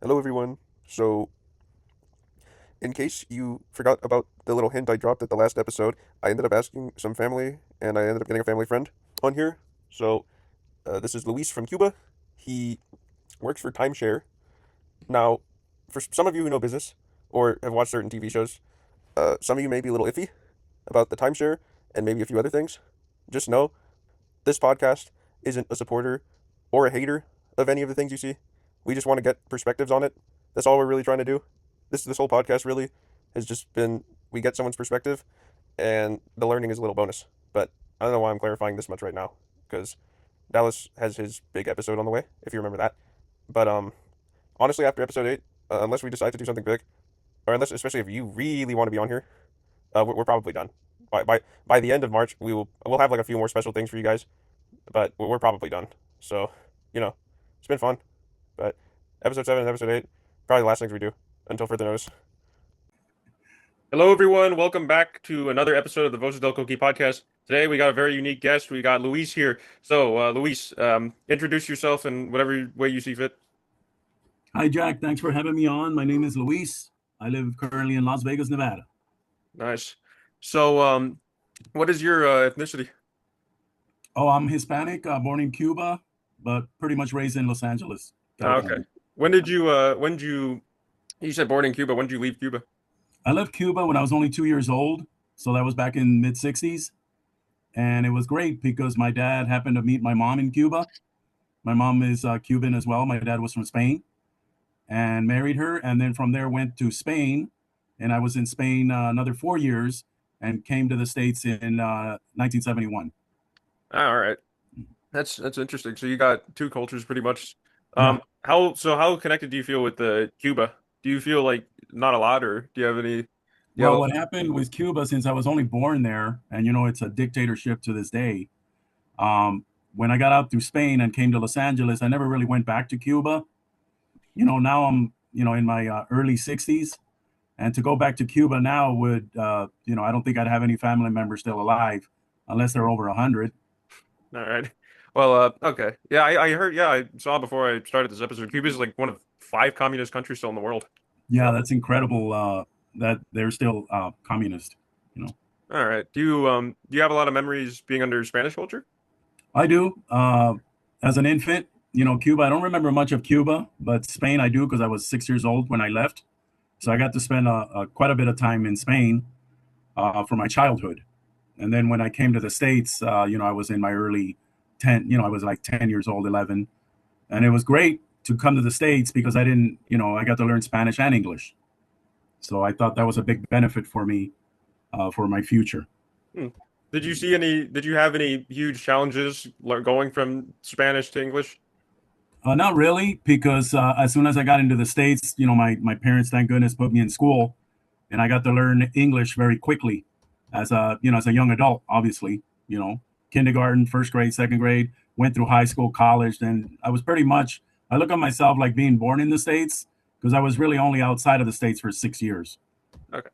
Hello, everyone. So, in case you forgot about the little hint I dropped at the last episode, I ended up asking some family, and I ended up getting a family friend on here. So, this is Luis from Cuba. He works for Timeshare. Now, for some of you who know business or have watched certain TV shows, some of you may be a little iffy about the timeshare and maybe a few other things. Just know this podcast isn't a supporter or a hater of any of the things you see. We just want to get perspectives on it. That's all we're really trying to do. This whole podcast really has just been we get someone's perspective, and the learning is a little bonus. But I don't know why I'm clarifying this much right now, because Dallas has his big episode on the way, if you remember that. But honestly, after episode 8, unless we decide to do something big, or unless especially if you really want to be on here, we're probably done. By the end of March, we'll have like a few more special things for you guys, but we're probably done. So, it's been fun. But episode 7 and episode 8, probably the last things we do until further notice. Hello, everyone. Welcome back to another episode of the Voces del Coqui podcast. Today, we got a very unique guest. We got Luis here. So, Luis, introduce yourself in whatever way you see fit. Hi, Jack. Thanks for having me on. My name is Luis. I live currently in Las Vegas, Nevada. Nice. So, what is your ethnicity? Oh, I'm Hispanic, born in Cuba, but pretty much raised in Los Angeles, Oh, okay. California. You said born in Cuba. When did you leave Cuba? I left Cuba when I was only 2 years old. So that was back in mid 60s. And it was great because my dad happened to meet my mom in Cuba. My mom is Cuban as well. My dad was from Spain and married her. And then from there went to Spain. And I was in Spain another 4 years and came to the States in 1971. All right. That's interesting. So you got two cultures pretty much. Yeah. How connected do you feel with Cuba? Do you feel like not a lot, or do you have any? Well, what happened with Cuba, since I was only born there, and it's a dictatorship to this day. When I got out through Spain and came to Los Angeles, I never really went back to Cuba. Now I'm, in my early 60s, and to go back to Cuba now would, I don't think I'd have any family members still alive unless they're over 100. All right. Well, okay. Yeah, I heard. Yeah, I saw before I started this episode. Cuba is like one of 5 communist countries still in the world. Yeah, So, that's incredible that they're still communist. You know, all right. Do you have a lot of memories being under Spanish culture? I do. As an infant, Cuba, I don't remember much of Cuba, but Spain I do because I was 6 years old when I left. So I got to spend quite a bit of time in Spain for my childhood. And then when I came to the States, I was in my early 10, I was like 10 years old, 11. And it was great to come to the States because I didn't, I got to learn Spanish and English. So I thought that was a big benefit for me for my future. Hmm. Did you have any huge challenges going from Spanish to English? Not really, because as soon as I got into the States, my parents, thank goodness, put me in school and I got to learn English very quickly as a young adult, obviously, kindergarten, first grade, second grade, went through high school, college. And I was pretty much, I look at myself like being born in the States because I was really only outside of the States for 6 years. Okay.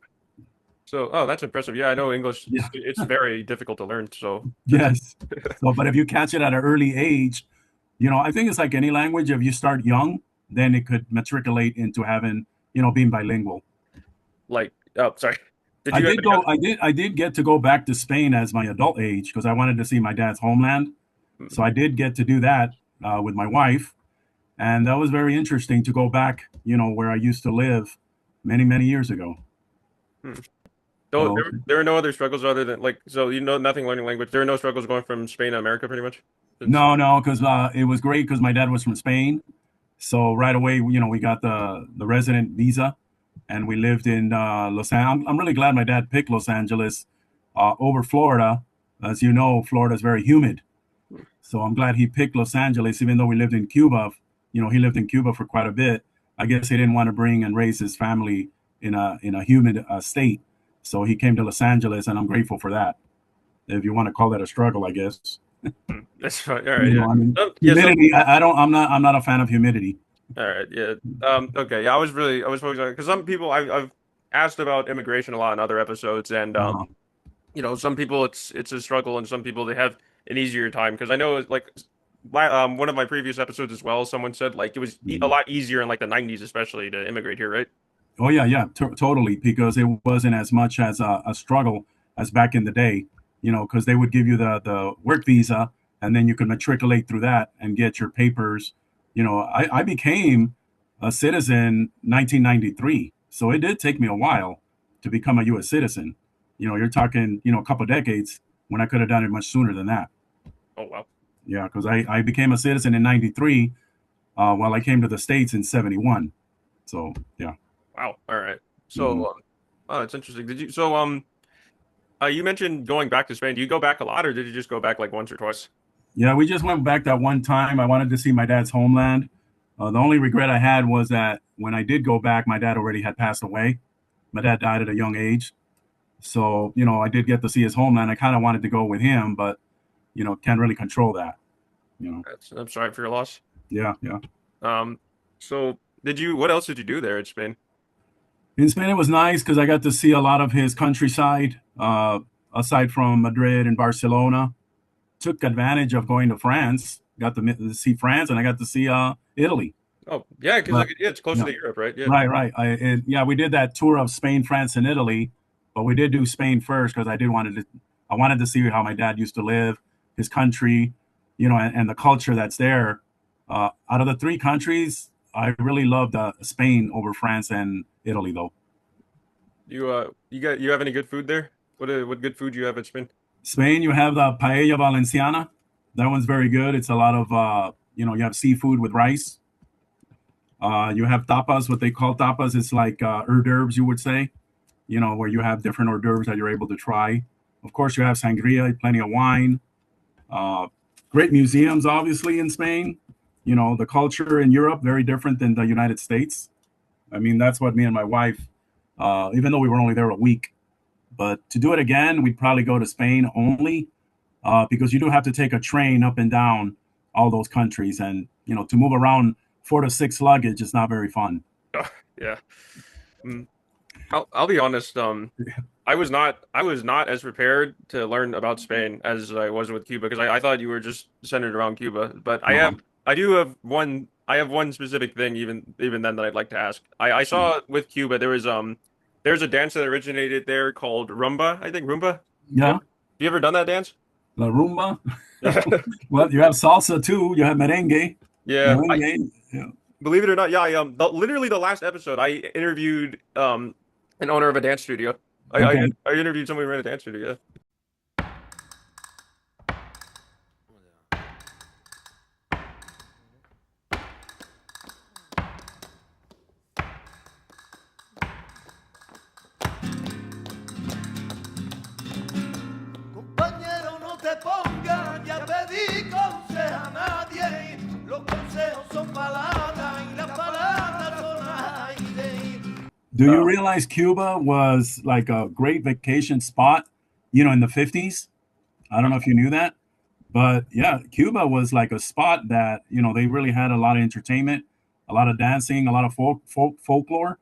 So, oh, that's impressive. Yeah, I know English. Yeah. It's very difficult to learn. So that's Yes. So, but if you catch it at an early age, I think it's like any language. If you start young, then it could matriculate into having, being bilingual. like, oh, sorry. Did I you have did any go. other? I did get to go back to Spain as my adult age because I wanted to see my dad's homeland. So I did get to do that with my wife, and that was very interesting to go back. Where I used to live many many years ago. Hmm. So So there are no other struggles other than like so you know nothing learning language. There are no struggles going from Spain to America, pretty much. Since no, no, because it was great because my dad was from Spain. So right away, we got the resident visa, and we lived in Los Angeles. I'm really glad my dad picked Los Angeles over Florida. As you know, Florida is very humid. So I'm glad he picked Los Angeles, even though we lived in Cuba. He lived in Cuba for quite a bit. I guess he didn't want to bring and raise his family in a humid state. So he came to Los Angeles, and I'm grateful for that. If you want to call that a struggle, I guess. that's fine. All right, yeah. I mean, Yeah, some humidity. I don't. I'm not a fan of humidity. all right, yeah. Okay, yeah, I was focused on because some people I've asked about immigration a lot in other episodes, and Uh, some people it's a struggle, and some people they have an easier time because I know like one of my previous episodes as well, someone said like it was a Mhm. lot easier in like the 90s, especially to immigrate here, right? Oh yeah, yeah, totally. Because it wasn't as much as a struggle as back in the day, because they would give you the work visa, and then you could matriculate through that and get your papers. I became a citizen 1993, so it did take me a while to become a U.S. citizen. You're talking a couple of decades when I could have done it much sooner than that. Oh wow. Yeah, because I became a citizen in '93, while I came to the States in '71. So yeah. Wow. All right. Mhm. So, oh, that's interesting. You mentioned going back to Spain. Do you go back a lot, or did you just go back like once or twice? Yeah, we just went back that one time. I wanted to see my dad's homeland. The only regret I had was that when I did go back, my dad already had passed away. My dad died at a young age. So, I did get to see his homeland. I kind of wanted to go with him, but, can't really control that, you know. I'm sorry for your loss. Yeah, yeah. Um, so what else did you do there in Spain? In Spain, it was nice because I got to see a lot of his countryside, aside from Madrid and Barcelona. Took advantage of going to France, got to see France, and I got to see Italy. Oh, yeah, because But, like yeah, it's closer yeah. to Europe, right? Yeah. Right, right. Yeah, we did that tour of Spain, France, and Italy, but we did do Spain first because I wanted to see how my dad used to live, his country, and the culture that's there. Out of the three countries, I really loved Spain over France and Italy, though. You have any good food there? What good food you have in Spain? Spain, you have the paella valenciana. That one's very good. It's a lot of you have seafood with rice. You have tapas, what they call tapas. It's like hors d'oeuvres, you would say, where you have different hors d'oeuvres that you're able to try. Of course, you have sangria, plenty of wine, uh, great museums, obviously, in Spain. The culture in Europe, very different than the United States. I mean, that's what me and my wife, even though we were only there a week, but to do it again, we'd probably go to Spain only, because you do have to take a train up and down all those countries. And, to move around 4 to 6 luggage is not very fun. Oh, yeah. Mm. I'll be honest. I was not as prepared to learn about Spain as I was with Cuba because I thought you were just centered around Cuba. But Uh-huh. I have one specific thing even then that I'd like to ask. I saw with Cuba there's a dance that originated there called rumba. I think rumba. Yeah, You ever done that dance? La Rumba. Well, you have salsa too. You have merengue. Yeah. Merengue. Yeah. Believe it or not, yeah, literally the last episode I interviewed an owner of a dance studio. I I, Okay. I interviewed somebody who ran a dance studio. Compañero, no te pongas ya pedí consejo a nadie. Los consejos son palabras y las palabras son aire. Do Yeah. you realize Cuba was like a great vacation spot, in the 50s? I don't know if you knew that, but yeah, Cuba was like a spot that, they really had a lot of entertainment, a lot of dancing, a lot of folklore.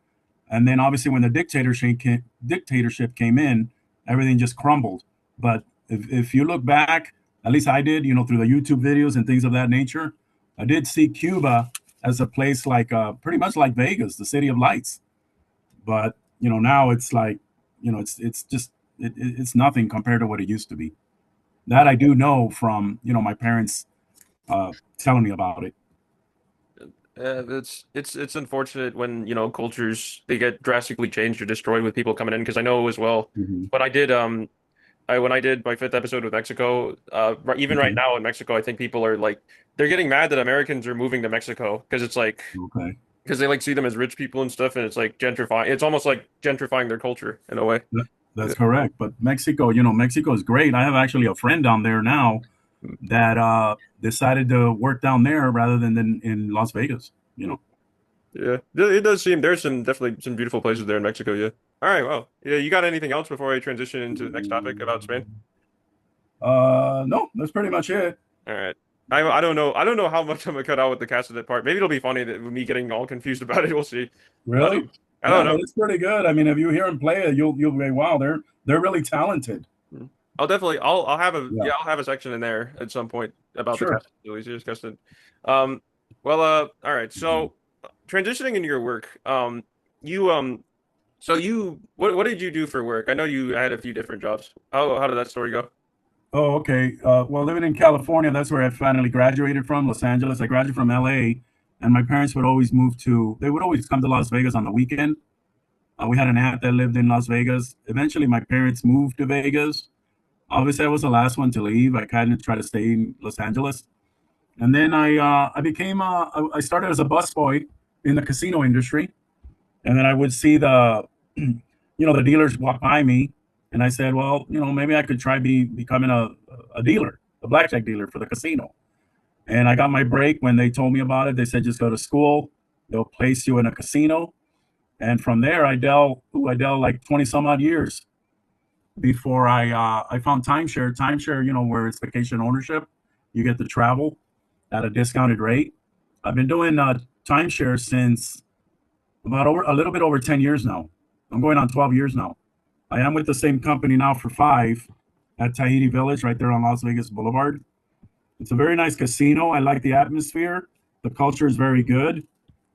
And then obviously when the dictatorship came in, everything just crumbled. But if you look back, at least I did, through the YouTube videos and things of that nature, I did see Cuba as a place like pretty much like Vegas, the city of lights. But now it's like, it's just it's nothing compared to what it used to be. That I do know from my parents telling me about it. It's unfortunate when cultures they get drastically changed or destroyed with people coming in because I know as well Mhm. when I did my fifth episode with Mexico, even right Okay. now in Mexico, I think people are like they're getting mad that Americans are moving to Mexico because it's like Okay. because they like see them as rich people and stuff, and it's like gentrifying. It's almost like gentrifying their culture in a way. That's correct. But Mexico, Mexico is great. I have actually a friend down there now that decided to work down there rather than in Las Vegas. Yeah, it does seem there's some definitely some beautiful places there in Mexico. Yeah. All right. Well, yeah. You got anything else before I transition into the next topic about Spain? No, that's pretty much it. All right. I don't know. I don't know how much I'm gonna cut out with the cast of that part. Maybe it'll be funny that me getting all confused about it. We'll see. Really? I Yeah, don't but know. it's pretty good. I mean, if you hear them play it, you'll be wow, they're really talented. Yeah, I'll have a section in there at some point about the sure. testing facilities you discussed it. Well, all right. So transitioning into your work, you so you what did you do for work? I know you had a few different jobs. How did that story go? Oh, okay. Well, living in California, that's where I finally graduated from, Los Angeles. I graduated from LA, and my parents would always they would always come to Las Vegas on the weekend. We had an aunt that lived in Las Vegas. Eventually, my parents moved to Vegas. Obviously, I was the last one to leave. I kind of tried to stay in Los Angeles. And then I started as a busboy in the casino industry. And then I would see the dealers walk by me, and I said, well, maybe I could try becoming a dealer, a blackjack dealer for the casino. And I got my break when they told me about it. They said just go to school, they'll place you in a casino, and from there I dealt like 20 some odd years before I found timeshare. Timeshare, where it's vacation ownership, you get to travel at a discounted rate. I've been doing timeshare since about over a little bit over 10 years now. I'm going on 12 years now. I am with the same company now for 5 at Tahiti Village right there on Las Vegas Boulevard. It's a very nice casino. I like the atmosphere. The culture is very good.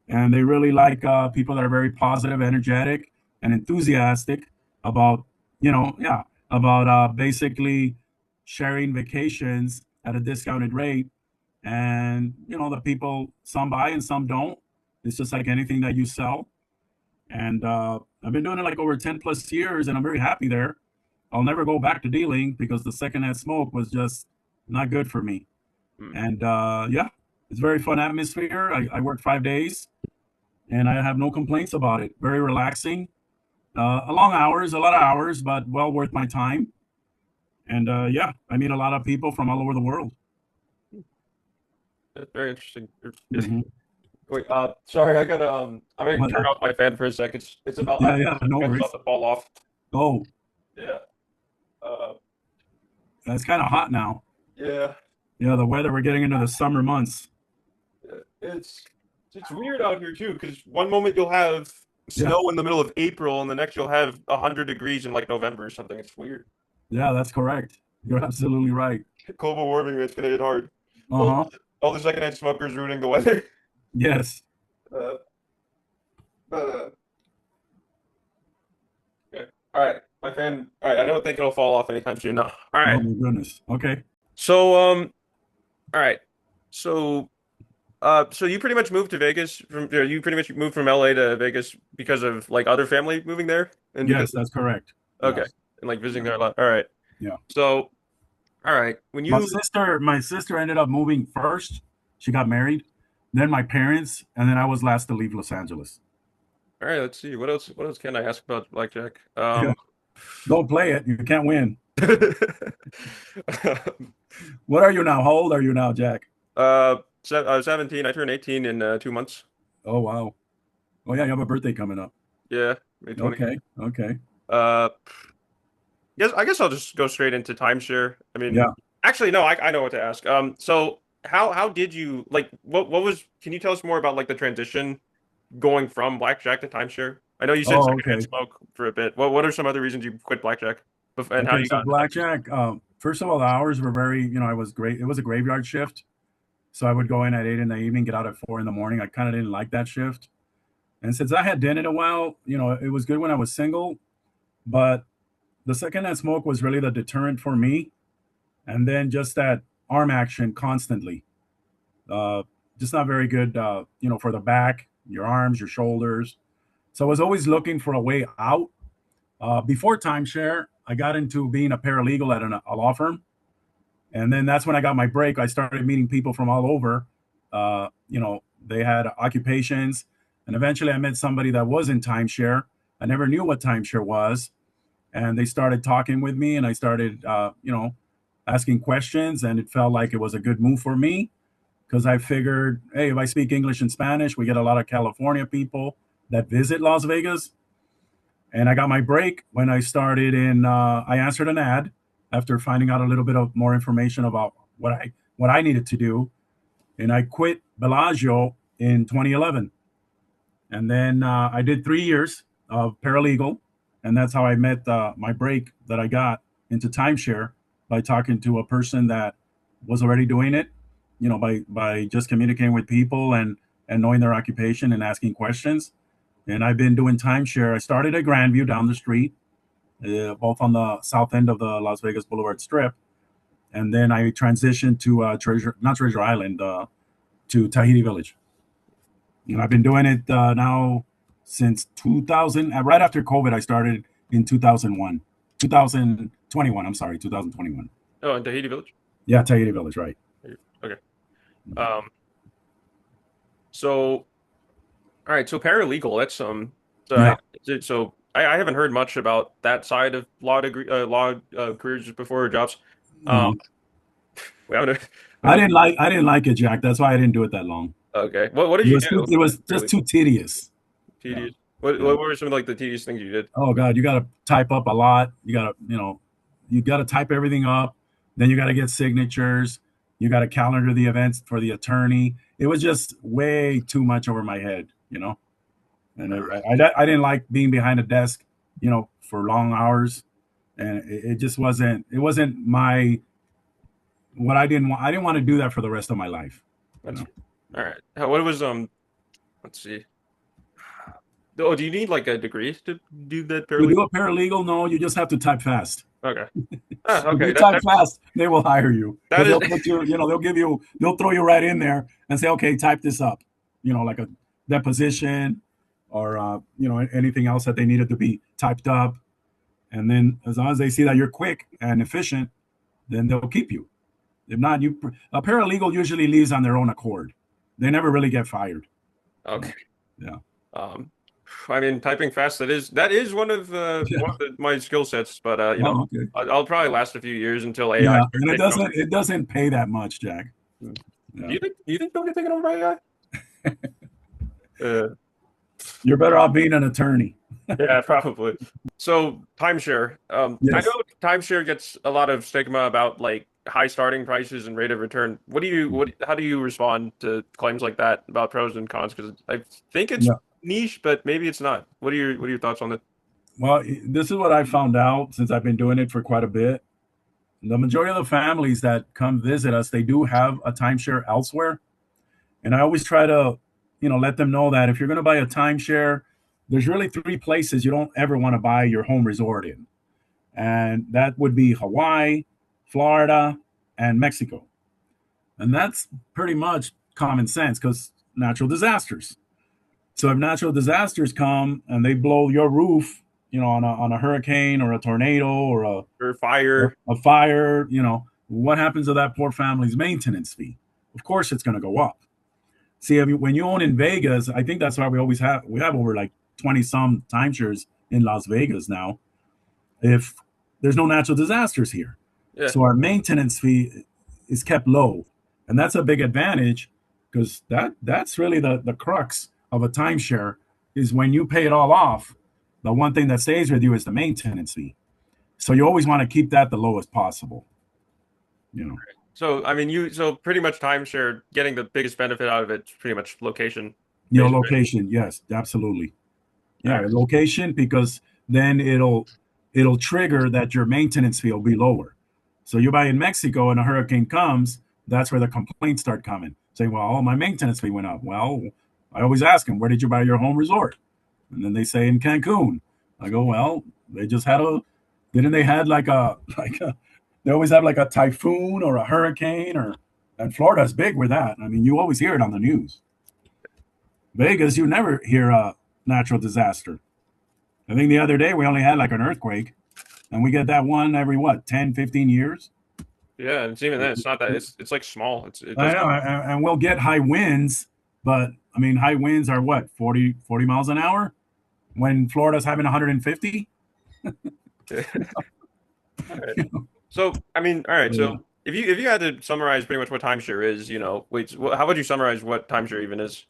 And they really like people that are very positive, energetic, and enthusiastic about, yeah, about basically sharing vacations at a discounted rate. And, the people, some buy and some don't. It's just like anything that you sell. And I've been doing it like over 10 plus years, and I'm very happy there. I'll never go back to dealing because the secondhand smoke was just not good for me. Hmm. And yeah, it's very fun atmosphere. I work 5 days, and I have no complaints about it. Very relaxing. Long hours, a lot of hours, but well worth my time. And yeah, I meet a lot of people from all over the world. That's very interesting. Hmm. Wait, sorry, I'm gonna But turn off my fan for a sec. It's about yeah, yeah, no it's about worries. to fall off. Oh, Yeah. Uh, that's kind of hot now. yeah. Yeah, the weather, we're getting into the summer months. It's it's weird out here too, because one moment you'll have Yeah, snow in the middle of April, and the next you'll have 100 degrees in like November or something. It's weird. yeah, that's correct. You're absolutely right. Global warming, it's gonna hit hard. Uh All, huh. all the secondhand smokers ruining the weather. Yes. Uh, but okay. All right, my fan. All right, I don't think it'll fall off anytime soon. No. All Oh right. my goodness. Okay. So all right. So so you pretty much moved to Vegas you pretty much moved from LA to Vegas because of like other family moving there and because Yes, that's correct. okay, Yes. and like visiting Yeah. there a lot. All right. Yeah. So all right, when My you sister, my sister ended up moving first. She got married, then my parents, and then I was last to leave Los Angeles. all right, let's see what else can I ask about Blackjack? Yeah. Don't play it. You can't win. What are you now? How old are you now, Jack? 17. I turn 18 in 2 months. Oh wow. Oh yeah, you have a birthday coming up. Yeah, May 20. Okay. Okay. Uh, I guess I'll just go straight into timeshare. I mean, Yeah. actually, no, I know what to ask. So how did you like what was? Can you tell us more about like the transition going from blackjack to timeshare? I know you said Oh, secondhand okay. smoke for a bit. What are some other reasons you quit blackjack, and how Okay. you So got into timeshare? blackjack. First of all, the hours were very. I was great. It was a graveyard shift, so I would go in at 8 in the evening, get out at 4 in the morning. I kind of didn't like that shift. And since I had done it a while, it was good when I was single, but the secondhand smoke was really the deterrent for me. And then just that arm action constantly, uh, just not very good, for the back, your arms, your shoulders. So I was always looking for a way out. Before timeshare, I got into being a paralegal at a law firm. And then that's when I got my break. I started meeting people from all over. They had occupations. And eventually I met somebody that was in timeshare. I never knew what timeshare was. And they started talking with me, and I started, asking questions. And it felt like it was a good move for me because I figured, hey, if I speak English and Spanish, we get a lot of California people that visit Las Vegas. And I got my break when I answered an ad after finding out a little bit of more information about what I needed to do. And I quit Bellagio in 2011. And then I did 3 years of paralegal. And that's how I met my break that I got into timeshare by talking to a person that was already doing it, by just communicating with people and knowing their occupation and asking questions. And I've been doing timeshare. I started at Grandview down the street, both on the south end of the Las Vegas Boulevard Strip, and then I transitioned to not Treasure Island, to Tahiti Village. I've been doing it now since 2000. Right after COVID, I started in 2021. I'm sorry, 2021. Oh, in Tahiti Village. Yeah, Tahiti Village, right? Okay. So, all right. So paralegal. That's So Yeah. I haven't heard much about that side of law careers before, or jobs. Mhm. We haven't. I didn't like it, Jack. That's why I didn't do it that long. Okay. What did It you was do? it was Really just too tedious. tedious. Yeah. What were some of like the tedious things you did? Oh God, you got to type up a lot. You got to type everything up. Then you got to get signatures. You got to calendar the events for the attorney. It was just way too much over my head, And I didn't like being behind a desk, for long hours, and it just wasn't. It wasn't my what I didn't want. I didn't want to do that for the rest of my life. That's all right. What was Let's see. Oh, do you need like a degree to do that To paralegal? do a paralegal, no, you just have to type fast. Okay. If Okay. you type fast, they will hire you. That They'll is- put you, they'll throw you right in there and say, okay, type this up. Like a deposition or anything else that they needed to be typed up. And then as long as they see that you're quick and efficient, then they'll keep you. If not, a paralegal usually leaves on their own accord. They never really get fired. Okay. Yeah. I mean, typing fast, that is one of my skill sets, but Oh, okay. I'll probably last a few years until AI. Yeah, starts and taking over. it doesn't pay that much, Jack. Do Yeah. you think they'll get taken over by AI? You're better off being an attorney. Yeah, probably. So timeshare. I Yes. know timeshare gets a lot of stigma about like high starting prices and rate of return. How do you respond to claims like that about pros and cons? Because I think it's Yeah. niche, but maybe it's not. What are your thoughts on it? Well, this is what I found out since I've been doing it for quite a bit. The majority of the families that come visit us, they do have a timeshare elsewhere. And I always try to, let them know that if you're going to buy a timeshare, there's really 3 places you don't ever want to buy your home resort in. And that would be Hawaii, Florida, and Mexico. And that's pretty much common sense because natural disasters. So if natural disasters come and they blow your roof, on a hurricane or a tornado or Or fire? a fire, what happens to that poor family's maintenance fee? Of course, it's going to go up. See, when you own in Vegas, I think that's why we have over like 20 some timeshares in Las Vegas now. If there's no natural disasters here, Yeah. so our maintenance fee is kept low, and that's a big advantage because that's really the crux of a timeshare is when you pay it all off. The one thing that stays with you is the maintenance fee. So you always want to keep that the lowest possible. So I mean, so pretty much timeshare, getting the biggest benefit out of it, is pretty much location. Your Basically. location, yes, absolutely. Yeah, Alright. location because then it'll trigger that your maintenance fee will be lower. So you buy in Mexico and a hurricane comes, that's where the complaints start coming. Saying, well, my maintenance fee went up. Well, I always ask them, where did you buy your home resort? And then they say in Cancun. I go, well, they just had they always have like a typhoon or a hurricane and Florida's big with that. I mean, you always hear it on the news. Vegas, you never hear a natural disaster. I think the other day we only had like an earthquake and we get that one every 10, 15 years. Yeah, and it's even then, it's not that it's like small. I know, and we'll get high winds, but I mean, high winds are 40 miles an hour when Florida's having 150. So I mean, all right. So if you had to summarize pretty much what timeshare is, how would you summarize what timeshare even is?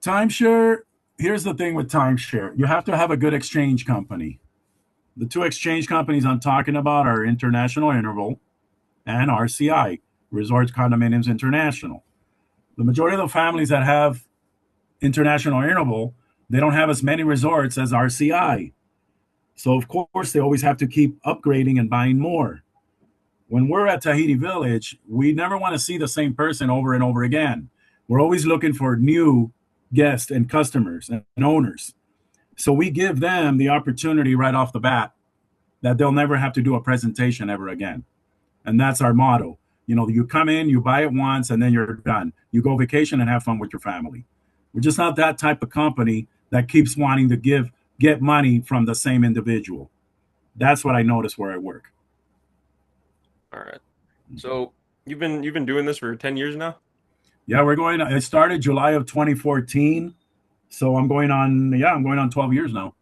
Timeshare, here's the thing with timeshare. You have to have a good exchange company. The 2 exchange companies I'm talking about are International Interval and RCI, Resorts Condominiums International. The majority of the families that have International Interval, they don't have as many resorts as RCI. So of course they always have to keep upgrading and buying more. When we're at Tahiti Village, we never want to see the same person over and over again. We're always looking for new guests and customers and owners. So we give them the opportunity right off the bat that they'll never have to do a presentation ever again. And that's our motto. You know, you come in, you buy it once, and then you're done. You go vacation and have fun with your family. We're just not that type of company that keeps wanting to get money from the same individual. That's what I notice where I work. All right. So you've been doing this for 10 years now? Yeah, we're going. I started July of 2014, so I'm going on. Yeah, I'm going on 12 years now.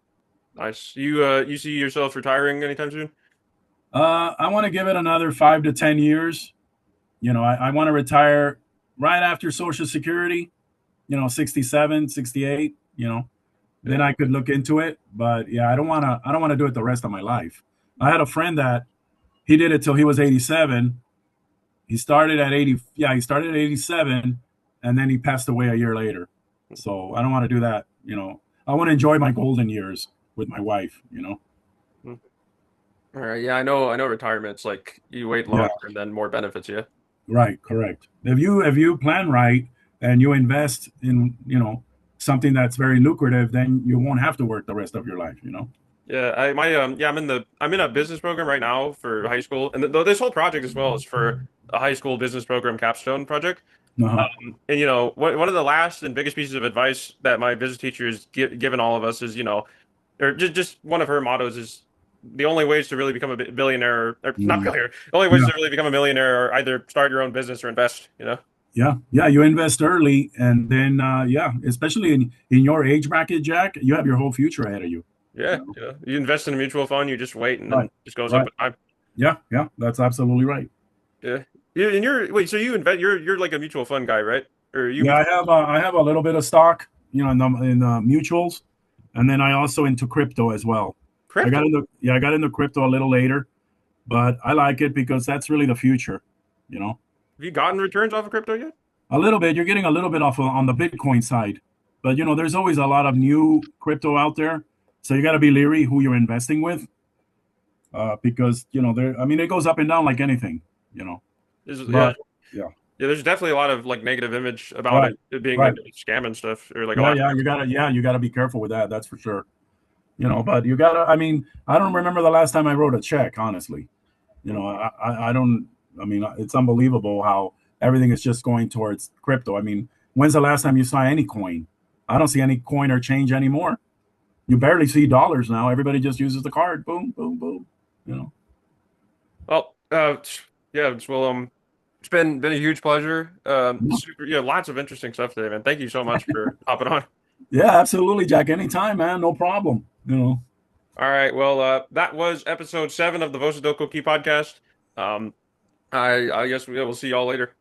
Nice. You see yourself retiring anytime soon? I want to give it another 5 to 10 years. You know, I want to retire right after Social Security. You know, 67, 68. You know, then Yeah. I could look into it. But yeah, I don't want to. I don't want to do it the rest of my life. I had a friend that he did it till he was 87. He started at 80. Yeah, he started at 87, and then he passed away a year later. So I don't want to do that. You know, I want to enjoy my golden years with my wife. You know. Hmm. All right. Yeah, I know retirement's like you wait Yeah. longer and then more benefits, yeah. Right. Correct. If you plan right and you invest in something that's very lucrative, then you won't have to work the rest of your life. You know. Yeah, I'm in a business program right now for high school, and this whole project as well is for a high school business program capstone project. Uh-huh. And one of the last and biggest pieces of advice that my business teacher has given all of us is, or just one of her mottos is the only ways to really become a billionaire, or not Mm. billionaire, the only ways Yeah. to really become a millionaire are either start your own business or invest, you know? Yeah. Yeah. You invest early, and then yeah, especially in your age bracket, Jack, you have your whole future ahead of you. Yeah, You know? you invest in a mutual fund, you just wait, and then Right. it just goes up Right. with time. Yeah. Yeah. That's absolutely right. Yeah. And wait, so you invest, you're like a mutual fund guy, right? Or you Yeah. mutual I have a little bit of stock, in mutuals, and then I also into crypto as well. crypto? I got into crypto a little later, but I like it because that's really the future. You know, Have you gotten returns off of crypto yet? a little bit. You're getting a little bit off on the Bitcoin side, but there's always a lot of new crypto out there, so you got to be leery who you're investing with, because there. I mean, it goes up and down like anything. You know, Yeah. but yeah, Yeah, there's definitely a lot of like negative image about right, it being a right. scam and stuff, or like a Yeah, lot of yeah, you gotta be careful with that. That's for sure. But you gotta. I mean, I don't remember the last time I wrote a check. Honestly, I don't. I mean, it's unbelievable how everything is just going towards crypto. I mean, when's the last time you saw any coin? I don't see any coin or change anymore. You barely see dollars now. Everybody just uses the card. Boom, boom, boom. You know. well, yeah, it's been a huge pleasure. Super, yeah, lots of interesting stuff today, man. Thank you so much for hopping on. Yeah, absolutely, Jack. Anytime, man. No problem. All right, well, that was episode 7 of the Vosa do Cookie podcast. I guess we'll see y'all later.